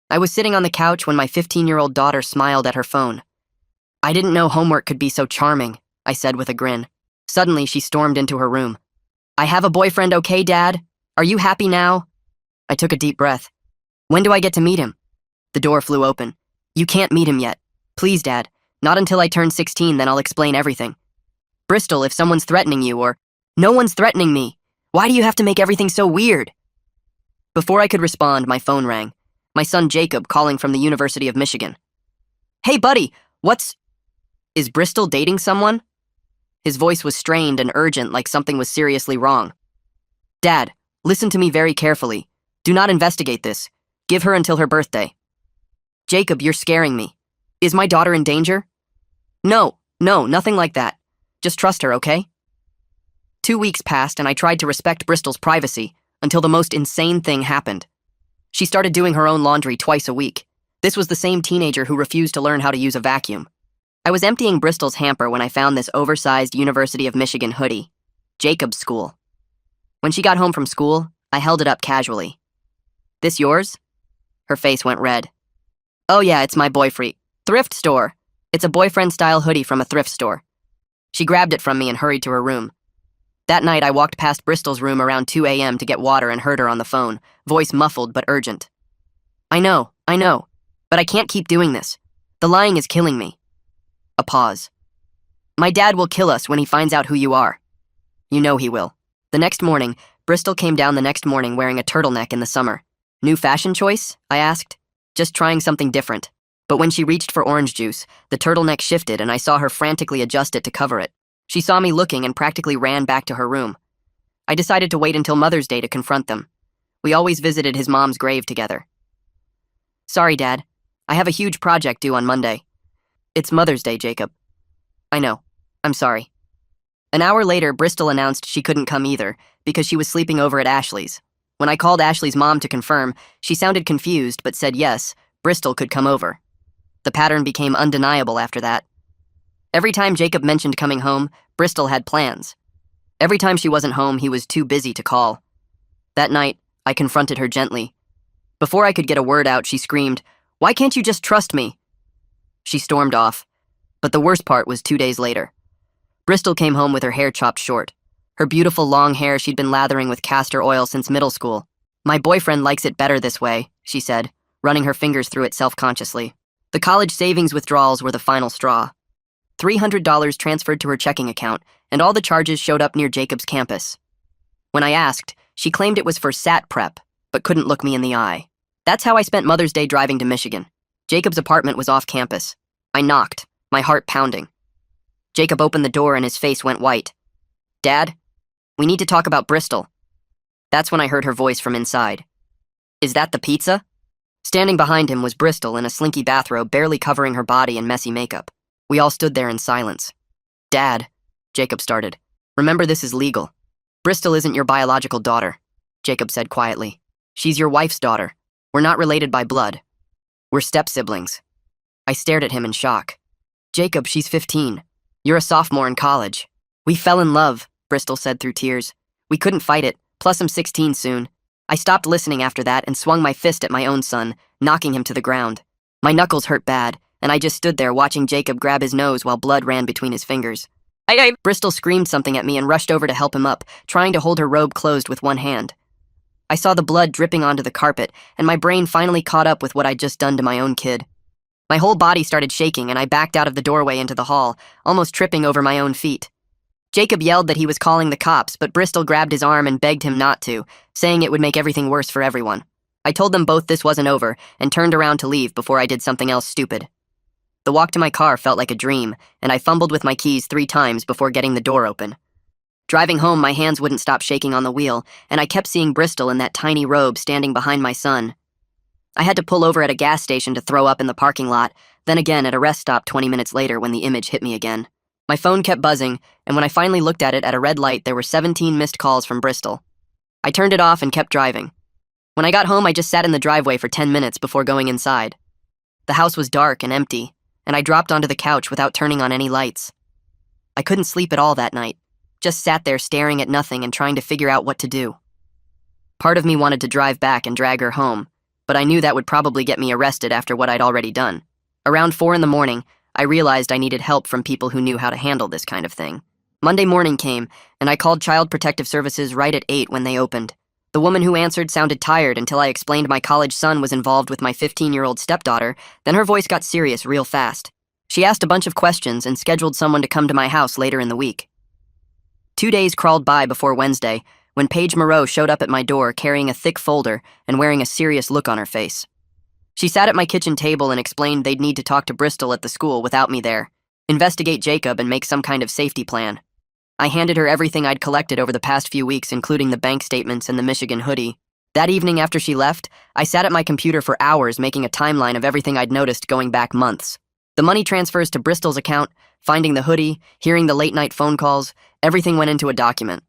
I was sitting on the couch when my 15-year-old daughter smiled at her phone. "I didn't know homework could be so charming," I said with a grin. Suddenly, she stormed into her room. "I have a boyfriend, okay, Dad? Are you happy now?" I took a deep breath. "When do I get to meet him?" The door flew open. "You can't meet him yet. Please, Dad. Not until I turn 16, then I'll explain everything. Bristol, if someone's threatening you or... No one's threatening me. Why do you have to make everything so weird?" Before I could respond, my phone rang. My son Jacob calling from the University of Michigan. "Hey, buddy, Is Bristol dating someone?" His voice was strained and urgent, like something was seriously wrong. "Dad, listen to me very carefully. Do not investigate this. Give her until her birthday." "Jacob, you're scaring me. Is my daughter in danger?" No, nothing like that. Just trust her, okay?" 2 weeks passed, and I tried to respect Bristol's privacy until the most insane thing happened. She started doing her own laundry twice a week. This was the same teenager who refused to learn how to use a vacuum. I was emptying Bristol's hamper when I found this oversized University of Michigan hoodie. Jacob's school. When she got home from school, I held it up casually. "This yours?" Her face went red. "Oh yeah, it's my boyfriend. Thrift store. It's a boyfriend-style hoodie from a thrift store." She grabbed it from me and hurried to her room. That night, I walked past Bristol's room around 2 a.m. to get water and heard her on the phone, voice muffled but urgent. I know, but I can't keep doing this. The lying is killing me." A pause. "My dad will kill us when he finds out who you are." "You know he will." The next morning, Bristol came down the next morning wearing a turtleneck in the summer. "New fashion choice?" I asked. "Just trying something different." But when she reached for orange juice, the turtleneck shifted and I saw her frantically adjust it to cover it. She saw me looking and practically ran back to her room. I decided to wait until Mother's Day to confront them. We always visited his mom's grave together. "Sorry, Dad. I have a huge project due on Monday." "It's Mother's Day, Jacob." "I know. I'm sorry." An hour later, Bristol announced she couldn't come either because she was sleeping over at Ashley's. When I called Ashley's mom to confirm, she sounded confused but said yes, Bristol could come over. The pattern became undeniable after that. Every time Jacob mentioned coming home, Bristol had plans. Every time she wasn't home, he was too busy to call. That night, I confronted her gently. Before I could get a word out, she screamed, "Why can't you just trust me?" She stormed off. But the worst part was 2 days later. Bristol came home with her hair chopped short. Her beautiful long hair she'd been lathering with castor oil since middle school. "My boyfriend likes it better this way," she said, running her fingers through it self-consciously. The college savings withdrawals were the final straw. $300 transferred to her checking account, and all the charges showed up near Jacob's campus. When I asked, she claimed it was for SAT prep, but couldn't look me in the eye. That's how I spent Mother's Day driving to Michigan. Jacob's apartment was off campus. I knocked, my heart pounding. Jacob opened the door and his face went white. "Dad, we need to talk about Bristol." That's when I heard her voice from inside. "Is that the pizza?" Standing behind him was Bristol in a slinky bathrobe barely covering her body in messy makeup. We all stood there in silence. "Dad," Jacob started, "remember this is legal. Bristol isn't your biological daughter," Jacob said quietly. "She's your wife's daughter. We're not related by blood. We're step-siblings." I stared at him in shock. "Jacob, she's 15. You're a sophomore in college." "We fell in love," Bristol said through tears. "We couldn't fight it, plus I'm 16 soon." I stopped listening after that and swung my fist at my own son, knocking him to the ground. My knuckles hurt bad, and I just stood there watching Jacob grab his nose while blood ran between his fingers. Bristol screamed something at me and rushed over to help him up, trying to hold her robe closed with one hand. I saw the blood dripping onto the carpet, and my brain finally caught up with what I'd just done to my own kid. My whole body started shaking, and I backed out of the doorway into the hall, almost tripping over my own feet. Jacob yelled that he was calling the cops, but Bristol grabbed his arm and begged him not to, saying it would make everything worse for everyone. I told them both this wasn't over, and turned around to leave before I did something else stupid. The walk to my car felt like a dream, and I fumbled with my keys 3 times before getting the door open. Driving home, my hands wouldn't stop shaking on the wheel, and I kept seeing Bristol in that tiny robe standing behind my son. I had to pull over at a gas station to throw up in the parking lot, then again at a rest stop 20 minutes later when the image hit me again. My phone kept buzzing, and when I finally looked at it at a red light, there were 17 missed calls from Bristol. I turned it off and kept driving. When I got home, I just sat in the driveway for 10 minutes before going inside. The house was dark and empty, and I dropped onto the couch without turning on any lights. I couldn't sleep at all that night, just sat there staring at nothing and trying to figure out what to do. Part of me wanted to drive back and drag her home, but I knew that would probably get me arrested after what I'd already done. Around 4 in the morning, I realized I needed help from people who knew how to handle this kind of thing. Monday morning came, and I called Child Protective Services right at 8 when they opened. The woman who answered sounded tired until I explained my college son was involved with my 15-year-old stepdaughter, then her voice got serious real fast. She asked a bunch of questions and scheduled someone to come to my house later in the week. 2 days crawled by before Wednesday, when Paige Moreau showed up at my door carrying a thick folder and wearing a serious look on her face. She sat at my kitchen table and explained they'd need to talk to Bristol at the school without me there, investigate Jacob, and make some kind of safety plan. I handed her everything I'd collected over the past few weeks, including the bank statements and the Michigan hoodie. That evening after she left, I sat at my computer for hours making a timeline of everything I'd noticed going back months. The money transfers to Bristol's account, finding the hoodie, hearing the late-night phone calls, everything went into a document.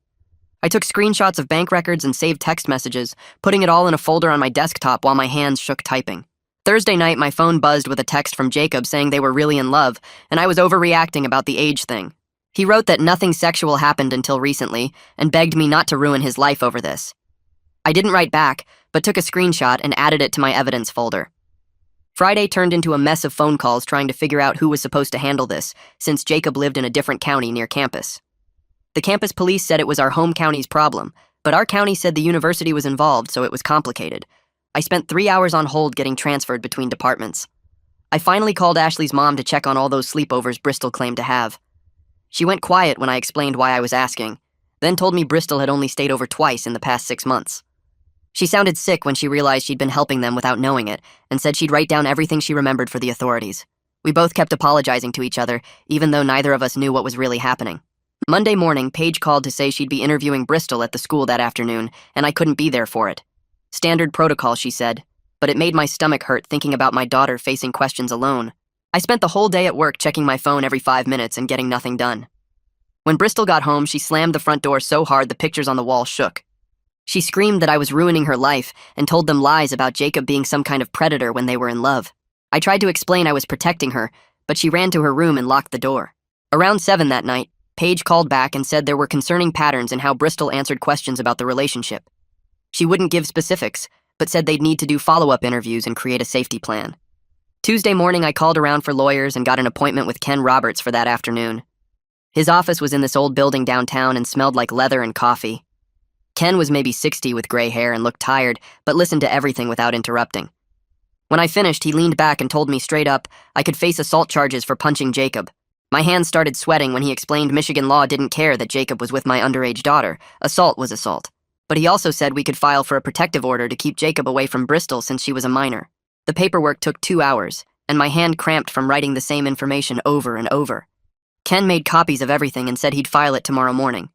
I took screenshots of bank records and saved text messages, putting it all in a folder on my desktop while my hands shook typing. Thursday night, my phone buzzed with a text from Jacob saying they were really in love, and I was overreacting about the age thing. He wrote that nothing sexual happened until recently, and begged me not to ruin his life over this. I didn't write back, but took a screenshot and added it to my evidence folder. Friday turned into a mess of phone calls trying to figure out who was supposed to handle this, since Jacob lived in a different county near campus. The campus police said it was our home county's problem, but our county said the university was involved, so it was complicated. I spent 3 hours on hold getting transferred between departments. I finally called Ashley's mom to check on all those sleepovers Bristol claimed to have. She went quiet when I explained why I was asking, then told me Bristol had only stayed over twice in the past 6 months. She sounded sick when she realized she'd been helping them without knowing it, and said she'd write down everything she remembered for the authorities. We both kept apologizing to each other, even though neither of us knew what was really happening. Monday morning, Paige called to say she'd be interviewing Bristol at the school that afternoon, and I couldn't be there for it. Standard protocol, she said, but it made my stomach hurt thinking about my daughter facing questions alone. I spent the whole day at work checking my phone every 5 minutes and getting nothing done. When Bristol got home, she slammed the front door so hard the pictures on the wall shook. She screamed that I was ruining her life and told them lies about Jacob being some kind of predator when they were in love. I tried to explain I was protecting her, but she ran to her room and locked the door. Around 7 that night, Paige called back and said there were concerning patterns in how Bristol answered questions about the relationship. She wouldn't give specifics, but said they'd need to do follow-up interviews and create a safety plan. Tuesday morning, I called around for lawyers and got an appointment with Ken Roberts for that afternoon. His office was in this old building downtown and smelled like leather and coffee. Ken was maybe 60 with gray hair and looked tired, but listened to everything without interrupting. When I finished, he leaned back and told me straight up I could face assault charges for punching Jacob. My hands started sweating when he explained Michigan law didn't care that Jacob was with my underage daughter. Assault was assault. But he also said we could file for a protective order to keep Jacob away from Bristol since she was a minor. The paperwork took 2 hours, and my hand cramped from writing the same information over and over. Ken made copies of everything and said he'd file it tomorrow morning.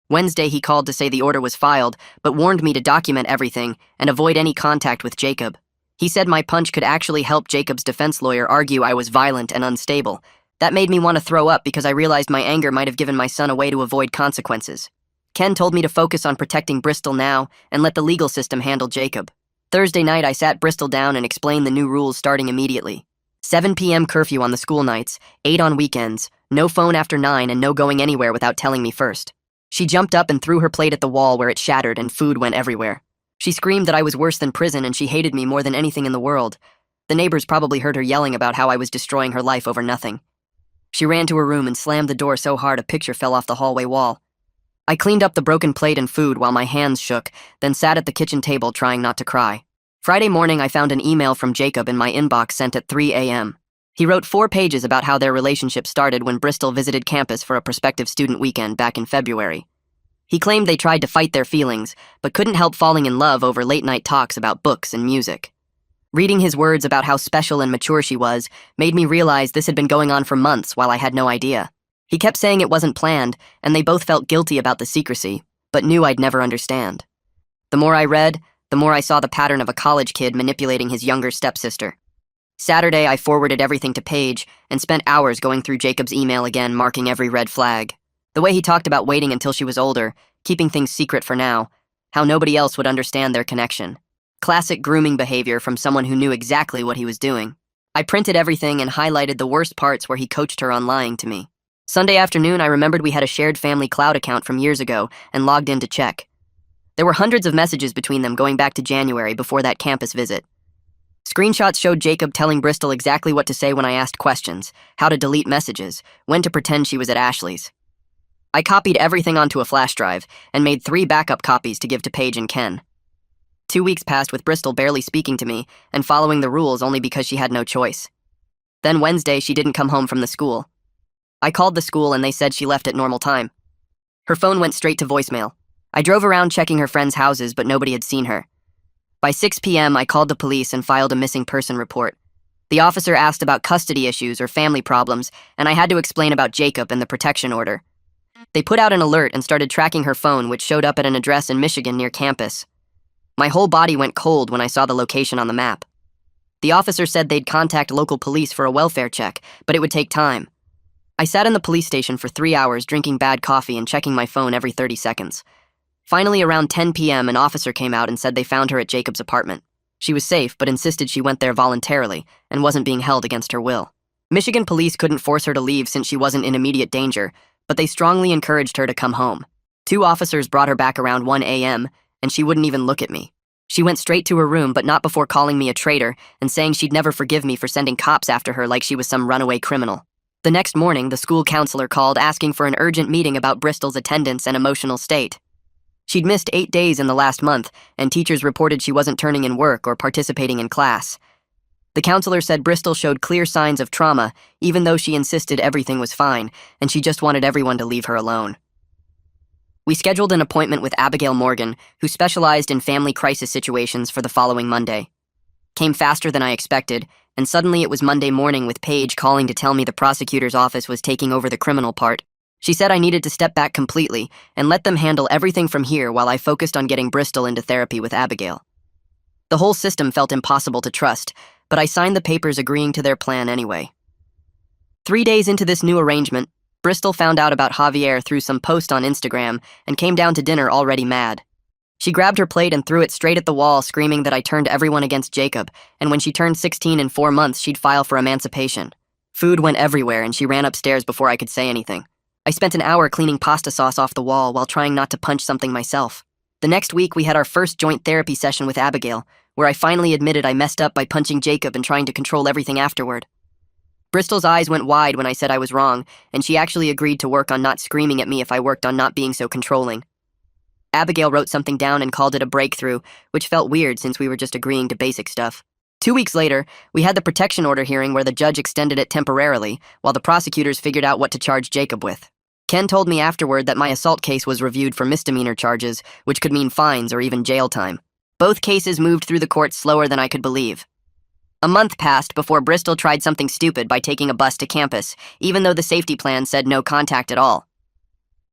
Wednesday, he called to say the order was filed, but warned me to document everything and avoid any contact with Jacob. He said my punch could actually help Jacob's defense lawyer argue I was violent and unstable. That made me want to throw up because I realized my anger might have given my son away to avoid consequences. Ken told me to focus on protecting Bristol now and let the legal system handle Jacob. Thursday night, I sat Bristol down and explained the new rules starting immediately. 7 p.m. curfew on the school nights, 8 on weekends, no phone after 9, and no going anywhere without telling me first. She jumped up and threw her plate at the wall where it shattered and food went everywhere. She screamed that I was worse than prison and she hated me more than anything in the world. The neighbors probably heard her yelling about how I was destroying her life over nothing. She ran to her room and slammed the door so hard a picture fell off the hallway wall. I cleaned up the broken plate and food while my hands shook, then sat at the kitchen table trying not to cry. Friday morning, I found an email from Jacob in my inbox sent at 3 a.m. He wrote 4 pages about how their relationship started when Bristol visited campus for a prospective student weekend back in February. He claimed they tried to fight their feelings, but couldn't help falling in love over late-night talks about books and music. Reading his words about how special and mature she was made me realize this had been going on for months while I had no idea. He kept saying it wasn't planned, and they both felt guilty about the secrecy, but knew I'd never understand. The more I read, the more I saw the pattern of a college kid manipulating his younger stepsister. Saturday, I forwarded everything to Paige and spent hours going through Jacob's email again, marking every red flag. The way he talked about waiting until she was older, keeping things secret for now, how nobody else would understand their connection. Classic grooming behavior from someone who knew exactly what he was doing. I printed everything and highlighted the worst parts where he coached her on lying to me. Sunday afternoon, I remembered we had a shared family cloud account from years ago and logged in to check. There were hundreds of messages between them going back to January before that campus visit. Screenshots showed Jacob telling Bristol exactly what to say when I asked questions, how to delete messages, when to pretend she was at Ashley's. I copied everything onto a flash drive and made 3 backup copies to give to Paige and Ken. 2 weeks passed with Bristol barely speaking to me and following the rules only because she had no choice. Then Wednesday, she didn't come home from the school. I called the school and they said she left at normal time. Her phone went straight to voicemail. I drove around checking her friends' houses, but nobody had seen her. By 6 p.m., I called the police and filed a missing person report. The officer asked about custody issues or family problems, and I had to explain about Jacob and the protection order. They put out an alert and started tracking her phone, which showed up at an address in Michigan near campus. My whole body went cold when I saw the location on the map. The officer said they'd contact local police for a welfare check, but it would take time. I sat in the police station for 3 hours drinking bad coffee and checking my phone every 30 seconds. Finally, around 10 p.m., an officer came out and said they found her at Jacob's apartment. She was safe, but insisted she went there voluntarily and wasn't being held against her will. Michigan police couldn't force her to leave since she wasn't in immediate danger, but they strongly encouraged her to come home. 2 officers brought her back around 1 a.m., and she wouldn't even look at me. She went straight to her room, but not before calling me a traitor and saying she'd never forgive me for sending cops after her like she was some runaway criminal. The next morning, the school counselor called asking for an urgent meeting about Bristol's attendance and emotional state. She'd missed 8 days in the last month, and teachers reported she wasn't turning in work or participating in class. The counselor said Bristol showed clear signs of trauma, even though she insisted everything was fine, and she just wanted everyone to leave her alone. We scheduled an appointment with Abigail Morgan, who specialized in family crisis situations, for the following Monday. Came faster than I expected, and suddenly it was Monday morning with Paige calling to tell me the prosecutor's office was taking over the criminal part. She said I needed to step back completely and let them handle everything from here while I focused on getting Bristol into therapy with Abigail. The whole system felt impossible to trust, but I signed the papers agreeing to their plan anyway. 3 days into this new arrangement, Bristol found out about Javier through some post on Instagram and came down to dinner already mad. She grabbed her plate and threw it straight at the wall, screaming that I turned everyone against Jacob, and when she turned 16 in 4 months, she'd file for emancipation. Food went everywhere, and she ran upstairs before I could say anything. I spent an hour cleaning pasta sauce off the wall while trying not to punch something myself. The next week, we had our first joint therapy session with Abigail, where I finally admitted I messed up by punching Jacob and trying to control everything afterward. Bristol's eyes went wide when I said I was wrong, and she actually agreed to work on not screaming at me if I worked on not being so controlling. Abigail wrote something down and called it a breakthrough, which felt weird since we were just agreeing to basic stuff. 2 weeks later, we had the protection order hearing where the judge extended it temporarily, while the prosecutors figured out what to charge Jacob with. Ken told me afterward that my assault case was reviewed for misdemeanor charges, which could mean fines or even jail time. Both cases moved through the courts slower than I could believe. A month passed before Bristol tried something stupid by taking a bus to campus, even though the safety plan said no contact at all.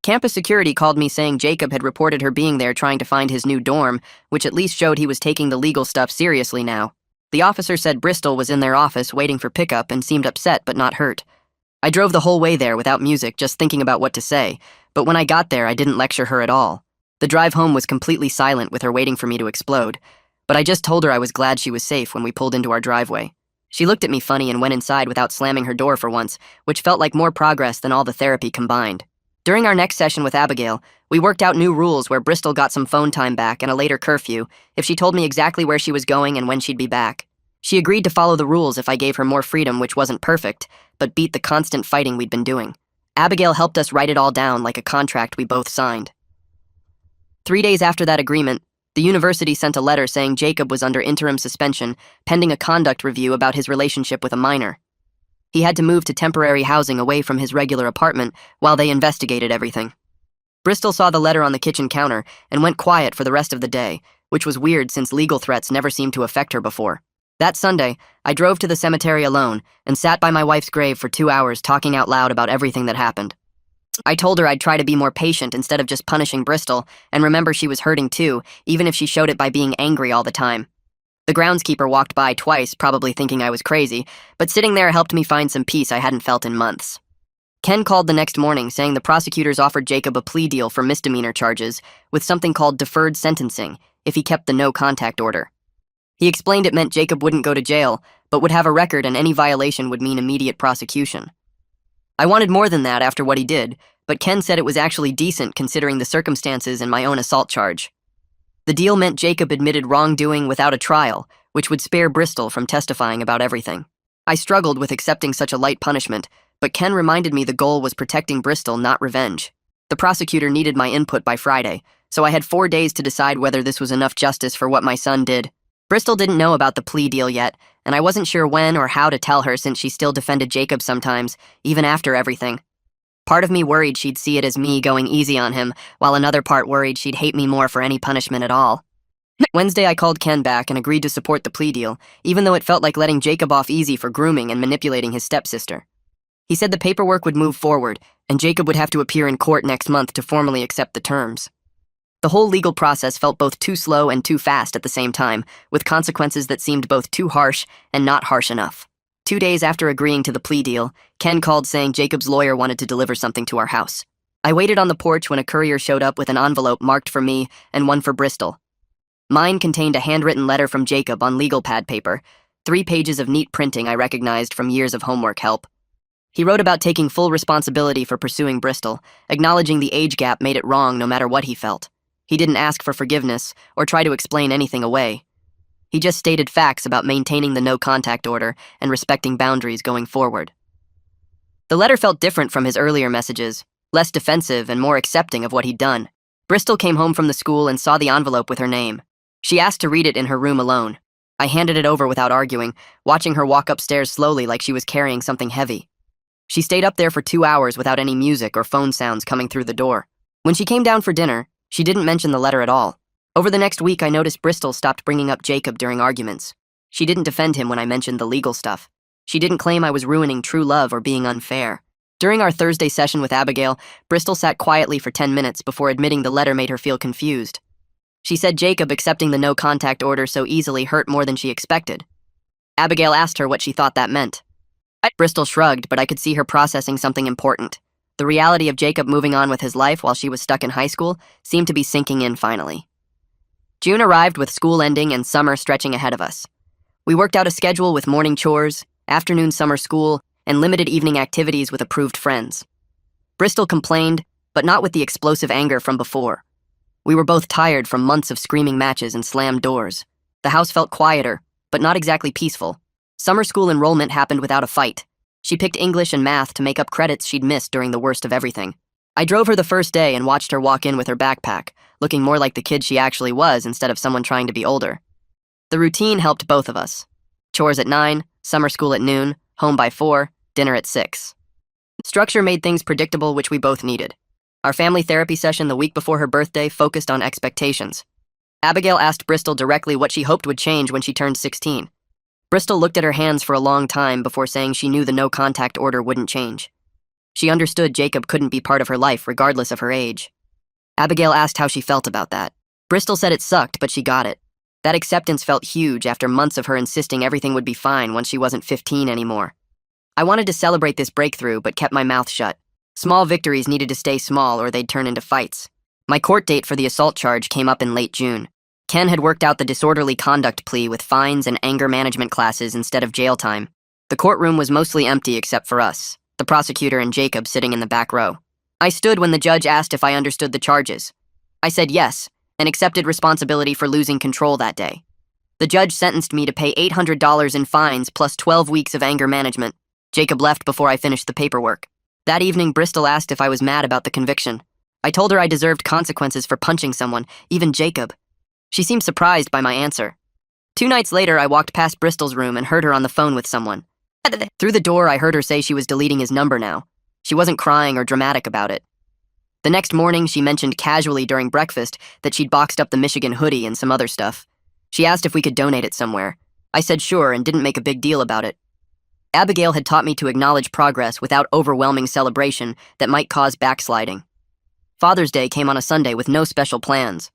Campus security called me saying Jacob had reported her being there trying to find his new dorm, which at least showed he was taking the legal stuff seriously now. The officer said Bristol was in their office waiting for pickup and seemed upset but not hurt. I drove the whole way there without music, just thinking about what to say, but when I got there, I didn't lecture her at all. The drive home was completely silent with her waiting for me to explode, but I just told her I was glad she was safe when we pulled into our driveway. She looked at me funny and went inside without slamming her door for once, which felt like more progress than all the therapy combined. During our next session with Abigail, we worked out new rules where Bristol got some phone time back and a later curfew if she told me exactly where she was going and when she'd be back. She agreed to follow the rules if I gave her more freedom, which wasn't perfect, but beat the constant fighting we'd been doing. Abigail helped us write it all down like a contract we both signed. 3 days after that agreement, the university sent a letter saying Jacob was under interim suspension, pending a conduct review about his relationship with a minor. He had to move to temporary housing away from his regular apartment while they investigated everything. Bristol saw the letter on the kitchen counter and went quiet for the rest of the day, which was weird since legal threats never seemed to affect her before. That Sunday, I drove to the cemetery alone and sat by my wife's grave for 2 hours talking out loud about everything that happened. I told her I'd try to be more patient instead of just punishing Bristol, and remember she was hurting too, even if she showed it by being angry all the time. The groundskeeper walked by twice, probably thinking I was crazy, but sitting there helped me find some peace I hadn't felt in months. Ken called the next morning saying the prosecutors offered Jacob a plea deal for misdemeanor charges with something called deferred sentencing if he kept the no-contact order. He explained it meant Jacob wouldn't go to jail, but would have a record and any violation would mean immediate prosecution. I wanted more than that after what he did, but Ken said it was actually decent considering the circumstances and my own assault charge. The deal meant Jacob admitted wrongdoing without a trial, which would spare Bristol from testifying about everything. I struggled with accepting such a light punishment, but Ken reminded me the goal was protecting Bristol, not revenge. The prosecutor needed my input by Friday, so I had 4 days to decide whether this was enough justice for what my son did. Bristol didn't know about the plea deal yet, and I wasn't sure when or how to tell her since she still defended Jacob sometimes, even after everything. Part of me worried she'd see it as me going easy on him, while another part worried she'd hate me more for any punishment at all. Wednesday, I called Ken back and agreed to support the plea deal, even though it felt like letting Jacob off easy for grooming and manipulating his stepsister. He said the paperwork would move forward, and Jacob would have to appear in court next month to formally accept the terms. The whole legal process felt both too slow and too fast at the same time, with consequences that seemed both too harsh and not harsh enough. 2 days after agreeing to the plea deal, Ken called saying Jacob's lawyer wanted to deliver something to our house. I waited on the porch when a courier showed up with an envelope marked for me and one for Bristol. Mine contained a handwritten letter from Jacob on legal pad paper, 3 pages of neat printing I recognized from years of homework help. He wrote about taking full responsibility for pursuing Bristol, acknowledging the age gap made it wrong no matter what he felt. He didn't ask for forgiveness or try to explain anything away. He just stated facts about maintaining the no-contact order and respecting boundaries going forward. The letter felt different from his earlier messages, less defensive and more accepting of what he'd done. Bristol came home from the school and saw the envelope with her name. She asked to read it in her room alone. I handed it over without arguing, watching her walk upstairs slowly like she was carrying something heavy. She stayed up there for 2 hours without any music or phone sounds coming through the door. When she came down for dinner, she didn't mention the letter at all. Over the next week, I noticed Bristol stopped bringing up Jacob during arguments. She didn't defend him when I mentioned the legal stuff. She didn't claim I was ruining true love or being unfair. During our Thursday session with Abigail, Bristol sat quietly for 10 minutes before admitting the letter made her feel confused. She said Jacob accepting the no-contact order so easily hurt more than she expected. Abigail asked her what she thought that meant. Bristol shrugged, but I could see her processing something important. The reality of Jacob moving on with his life while she was stuck in high school seemed to be sinking in finally. June arrived with school ending and summer stretching ahead of us. We worked out a schedule with morning chores, afternoon summer school, and limited evening activities with approved friends. Bristol complained, but not with the explosive anger from before. We were both tired from months of screaming matches and slammed doors. The house felt quieter, but not exactly peaceful. Summer school enrollment happened without a fight. She picked English and math to make up credits she'd missed during the worst of everything. I drove her the first day and watched her walk in with her backpack, looking more like the kid she actually was instead of someone trying to be older. The routine helped both of us. Chores at 9, summer school at noon, home by 4, dinner at 6. Structure made things predictable, which we both needed. Our family therapy session the week before her birthday focused on expectations. Abigail asked Bristol directly what she hoped would change when she turned 16. Bristol looked at her hands for a long time before saying she knew the no-contact order wouldn't change. She understood Jacob couldn't be part of her life regardless of her age. Abigail asked how she felt about that. Bristol said it sucked, but she got it. That acceptance felt huge after months of her insisting everything would be fine once she wasn't 15 anymore. I wanted to celebrate this breakthrough, but kept my mouth shut. Small victories needed to stay small or they'd turn into fights. My court date for the assault charge came up in late June. Ken had worked out the disorderly conduct plea with fines and anger management classes instead of jail time. The courtroom was mostly empty except for us, the prosecutor and Jacob sitting in the back row. I stood when the judge asked if I understood the charges. I said yes, and accepted responsibility for losing control that day. The judge sentenced me to pay $800 in fines plus 12 weeks of anger management. Jacob left before I finished the paperwork. That evening, Bristol asked if I was mad about the conviction. I told her I deserved consequences for punching someone, even Jacob. She seemed surprised by my answer. 2 nights later, I walked past Bristol's room and heard her on the phone with someone. Through the door, I heard her say she was deleting his number now. She wasn't crying or dramatic about it. The next morning, she mentioned casually during breakfast that she'd boxed up the Michigan hoodie and some other stuff. She asked if we could donate it somewhere. I said sure and didn't make a big deal about it. Abigail had taught me to acknowledge progress without overwhelming celebration that might cause backsliding. Father's Day came on a Sunday with no special plans.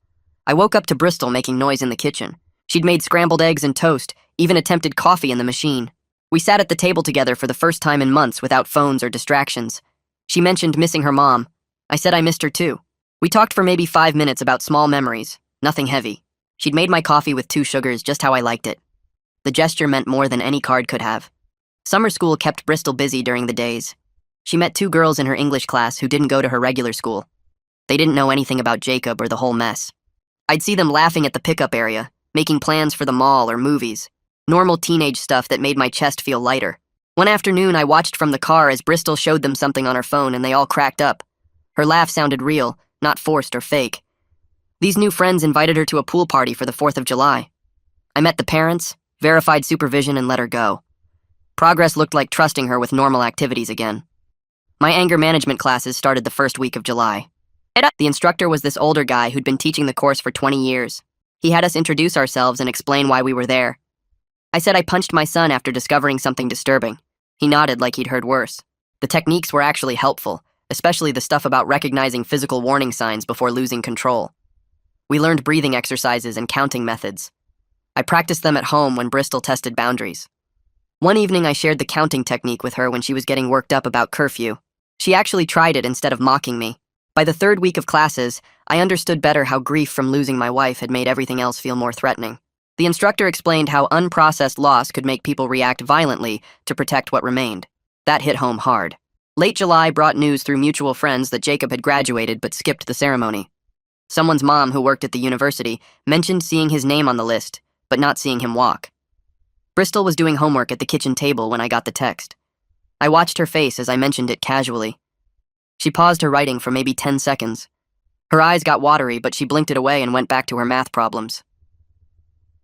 I woke up to Bristol making noise in the kitchen. She'd made scrambled eggs and toast, even attempted coffee in the machine. We sat at the table together for the first time in months without phones or distractions. She mentioned missing her mom. I said I missed her too. We talked for maybe 5 minutes about small memories, nothing heavy. She'd made my coffee with 2 sugars just how I liked it. The gesture meant more than any card could have. Summer school kept Bristol busy during the days. She met 2 girls in her English class who didn't go to her regular school. They didn't know anything about Jacob or the whole mess. I'd see them laughing at the pickup area, making plans for the mall or movies. Normal teenage stuff that made my chest feel lighter. One afternoon, I watched from the car as Bristol showed them something on her phone and they all cracked up. Her laugh sounded real, not forced or fake. These new friends invited her to a pool party for the 4th of July. I met the parents, verified supervision, and let her go. Progress looked like trusting her with normal activities again. My anger management classes started the first week of July. The instructor was this older guy who'd been teaching the course for 20 years. He had us introduce ourselves and explain why we were there. I said I punched my son after discovering something disturbing. He nodded like he'd heard worse. The techniques were actually helpful, especially the stuff about recognizing physical warning signs before losing control. We learned breathing exercises and counting methods. I practiced them at home when Bristol tested boundaries. One evening I shared the counting technique with her when she was getting worked up about curfew. She actually tried it instead of mocking me. By the 3rd week of classes, I understood better how grief from losing my wife had made everything else feel more threatening. The instructor explained how unprocessed loss could make people react violently to protect what remained. That hit home hard. Late July brought news through mutual friends that Jacob had graduated but skipped the ceremony. Someone's mom, who worked at the university, mentioned seeing his name on the list, but not seeing him walk. Bristol was doing homework at the kitchen table when I got the text. I watched her face as I mentioned it casually. She paused her writing for maybe 10 seconds. Her eyes got watery, but she blinked it away and went back to her math problems.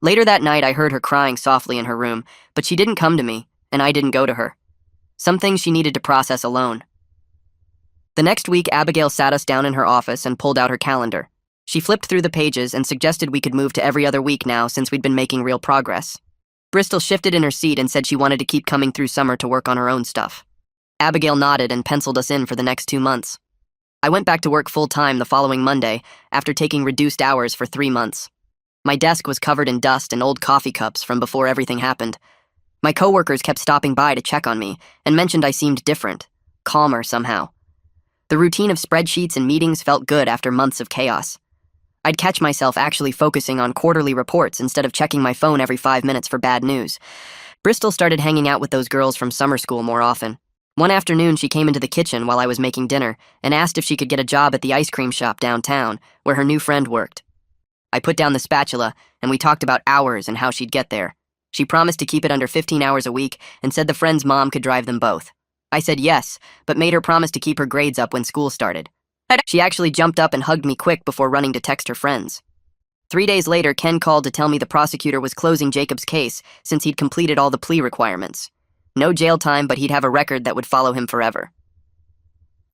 Later that night, I heard her crying softly in her room, but she didn't come to me, and I didn't go to her. Some things she needed to process alone. The next week, Abigail sat us down in her office and pulled out her calendar. She flipped through the pages and suggested we could move to every other week now since we'd been making real progress. Bristol shifted in her seat and said she wanted to keep coming through summer to work on her own stuff. Abigail nodded and penciled us in for the next 2 months. I went back to work full-time the following Monday after taking reduced hours for 3 months. My desk was covered in dust and old coffee cups from before everything happened. My coworkers kept stopping by to check on me and mentioned I seemed different, calmer somehow. The routine of spreadsheets and meetings felt good after months of chaos. I'd catch myself actually focusing on quarterly reports instead of checking my phone every 5 minutes for bad news. Bristol started hanging out with those girls from summer school more often. One afternoon, she came into the kitchen while I was making dinner and asked if she could get a job at the ice cream shop downtown, where her new friend worked. I put down the spatula, and we talked about hours and how she'd get there. She promised to keep it under 15 hours a week and said the friend's mom could drive them both. I said yes, but made her promise to keep her grades up when school started. She actually jumped up and hugged me quick before running to text her friends. 3 days later, Ken called to tell me the prosecutor was closing Jacob's case since he'd completed all the plea requirements. No jail time, but he'd have a record that would follow him forever.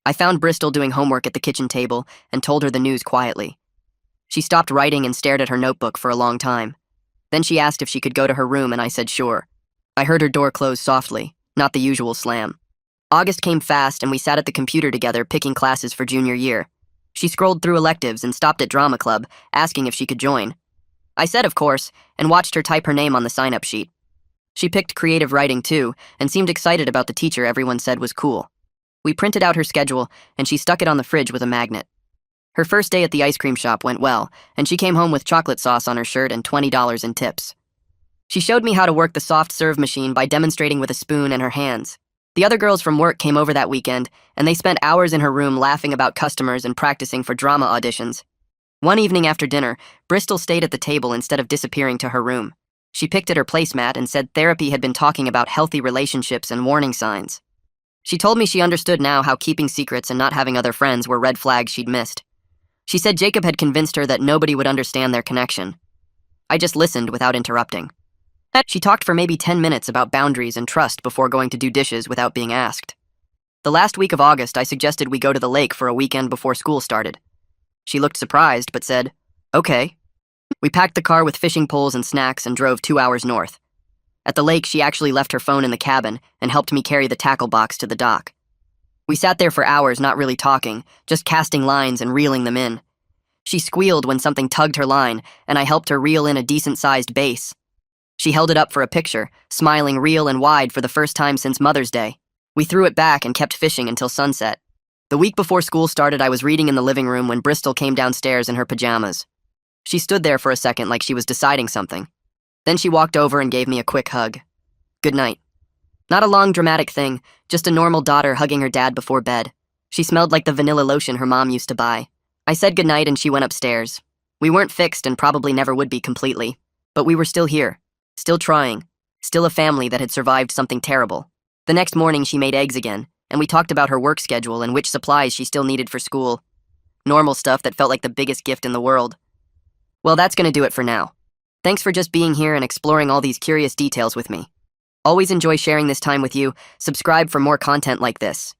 I found Bristol doing homework at the kitchen table and told her the news quietly. She stopped writing and stared at her notebook for a long time. Then she asked if she could go to her room, and I said sure. I heard her door close softly, not the usual slam. August came fast, and we sat at the computer together picking classes for junior year. She scrolled through electives and stopped at drama club, asking if she could join. I said of course, and watched her type her name on the sign-up sheet. She picked creative writing too, and seemed excited about the teacher everyone said was cool. We printed out her schedule, and she stuck it on the fridge with a magnet. Her first day at the ice cream shop went well, and she came home with chocolate sauce on her shirt and $20 in tips. She showed me how to work the soft serve machine by demonstrating with a spoon and her hands. The other girls from work came over that weekend, and they spent hours in her room laughing about customers and practicing for drama auditions. One evening after dinner, Bristol stayed at the table instead of disappearing to her room. She picked at her placemat and said therapy had been talking about healthy relationships and warning signs. She told me she understood now how keeping secrets and not having other friends were red flags she'd missed. She said Jacob had convinced her that nobody would understand their connection. I just listened without interrupting. She talked for maybe 10 minutes about boundaries and trust before going to do dishes without being asked. The last week of August, I suggested we go to the lake for a weekend before school started. She looked surprised, but said, "Okay." We packed the car with fishing poles and snacks and drove 2 hours north. At the lake, she actually left her phone in the cabin and helped me carry the tackle box to the dock. We sat there for hours not really talking, just casting lines and reeling them in. She squealed when something tugged her line, and I helped her reel in a decent-sized bass. She held it up for a picture, smiling real and wide for the first time since Mother's Day. We threw it back and kept fishing until sunset. The week before school started, I was reading in the living room when Bristol came downstairs in her pajamas. She stood there for a second like she was deciding something. Then she walked over and gave me a quick hug. Good night. Not a long dramatic thing, just a normal daughter hugging her dad before bed. She smelled like the vanilla lotion her mom used to buy. I said goodnight and she went upstairs. We weren't fixed and probably never would be completely. But we were still here, still trying, still a family that had survived something terrible. The next morning, she made eggs again, and we talked about her work schedule and which supplies she still needed for school. Normal stuff that felt like the biggest gift in the world. Well, that's gonna do it for now. Thanks for just being here and exploring all these curious details with me. Always enjoy sharing this time with you. Subscribe for more content like this.